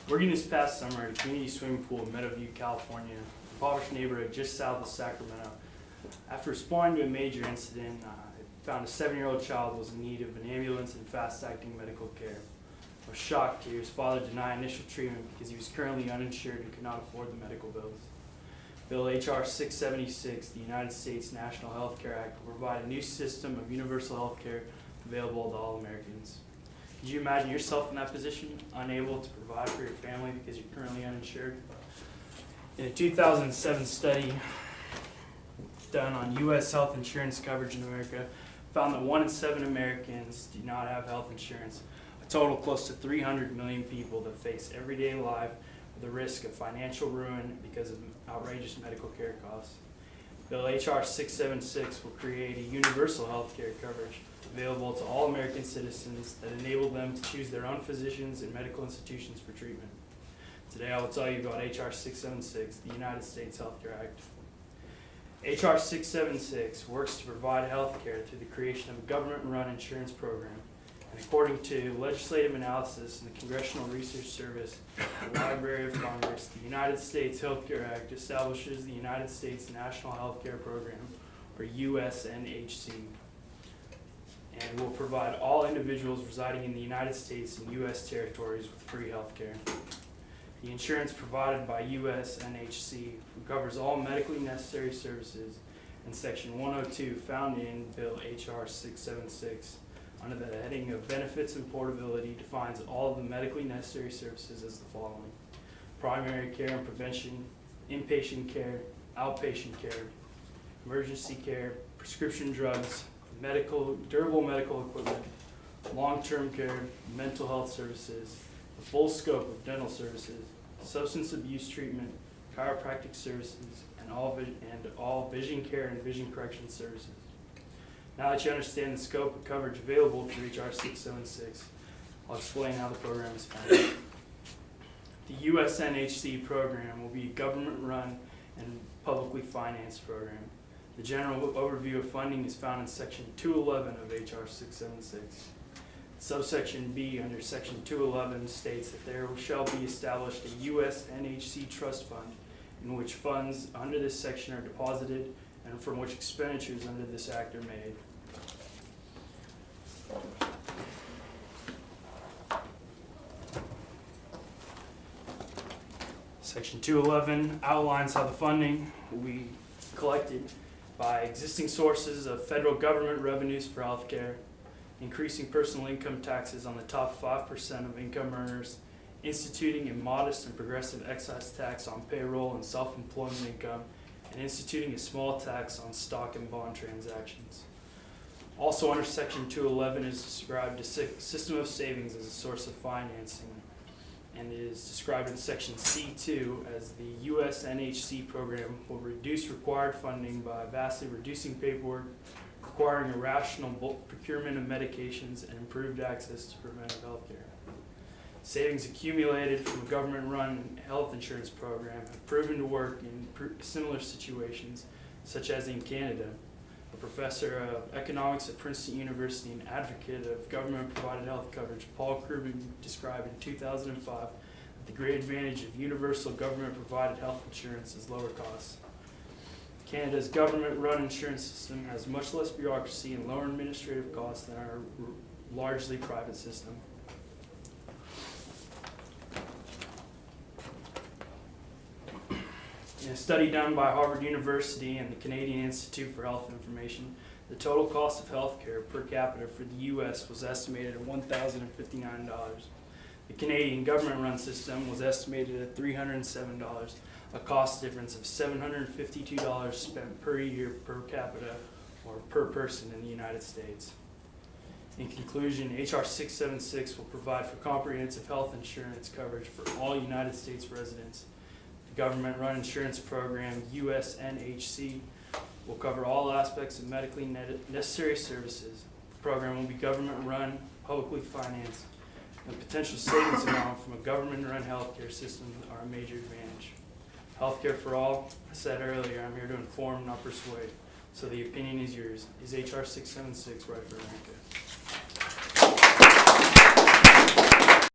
Working this past summer at a community swimming pool in Meadowview, California, a impoverished neighborhood just south of Sacramento. After responding to a major incident, I found a 7-year-old child was in need of an ambulance and fast-acting medical care. I was shocked to hear his father deny initial treatment because he was currently uninsured and could not afford the medical bills. Bill H.R. 676, the United States National Health Care Act, will provide a new system of universal health care available to all Americans. Could you imagine yourself in that position, unable to provide for your family because you're currently uninsured? In a 2007 study done on U.S. health insurance coverage in America, found that 1 in 7 Americans do not have health insurance, a total close to 300 million people that face everyday life with the risk of financial ruin because of outrageous medical care costs. Bill H.R. 676 will create a universal health care coverage available to all American citizens that enable them to choose their own physicians and medical institutions for treatment. Today I will tell you about H.R. 676, the United States Health Care Act. H.R. 676 works to provide health care through the creation of a government-run insurance program. And according to legislative analysis and the Congressional Research Service, the Library of Congress, the United States Health Care Act establishes the United States National Health Care Program, or USNHC, and will provide all individuals residing in the United States and U.S. territories with free health care. The insurance provided by USNHC covers all medically necessary services, and Section 102 found in Bill H.R. 676 under the heading of Benefits and Portability defines all of the medically necessary services as the following: primary care and prevention, inpatient care, outpatient care, emergency care, prescription drugs, durable medical equipment, long-term care, mental health services, the full scope of dental services, substance abuse treatment, chiropractic services, and all vision care and vision correction services. Now that you understand the scope of coverage available through H.R. 676, I'll explain how the program is funded. The USNHC program will be a government-run and publicly financed program. The general overview of funding is found in Section 211 of H.R. 676. Subsection B under Section 211 states that there shall be established a USNHC trust fund in which funds under this section are deposited and from which expenditures under this act are made. Section 211 outlines how the funding will be collected by existing sources of federal government revenues for health care, increasing personal income taxes on the top 5% of income earners, instituting a modest and progressive excise tax on payroll and self-employment income, and instituting a small tax on stock and bond transactions. Also under Section 211 is described a system of savings as a source of financing, and is described in Section C2 as the USNHC program will reduce required funding by vastly reducing paperwork, requiring a rational procurement of medications, and improved access to preventive health care. Savings accumulated from a government-run health insurance program have proven to work in similar situations, such as in Canada. A professor of economics at Princeton University and advocate of government-provided health coverage, Paul Krugman, described in 2005 that the great advantage of universal government-provided health insurance is lower costs. Canada's government-run insurance system has much less bureaucracy and lower administrative costs than our largely private system. In a study done by Harvard University and the Canadian Institute for Health Information, the total cost of health care per capita for the U.S. was estimated at $1,059. The Canadian government-run system was estimated at $307, a cost difference of $752 spent per year per capita or per person in the United States. In conclusion, H.R. 676 will provide for comprehensive health insurance coverage for all United States residents. The government-run insurance program, USNHC, will cover all aspects of medically necessary services. The program will be government-run, publicly financed, and potential savings amount from a government-run healthcare system are a major advantage. Healthcare for all, I said earlier, I'm here to inform, not persuade. So the opinion is yours. Is H.R. 676 right for America?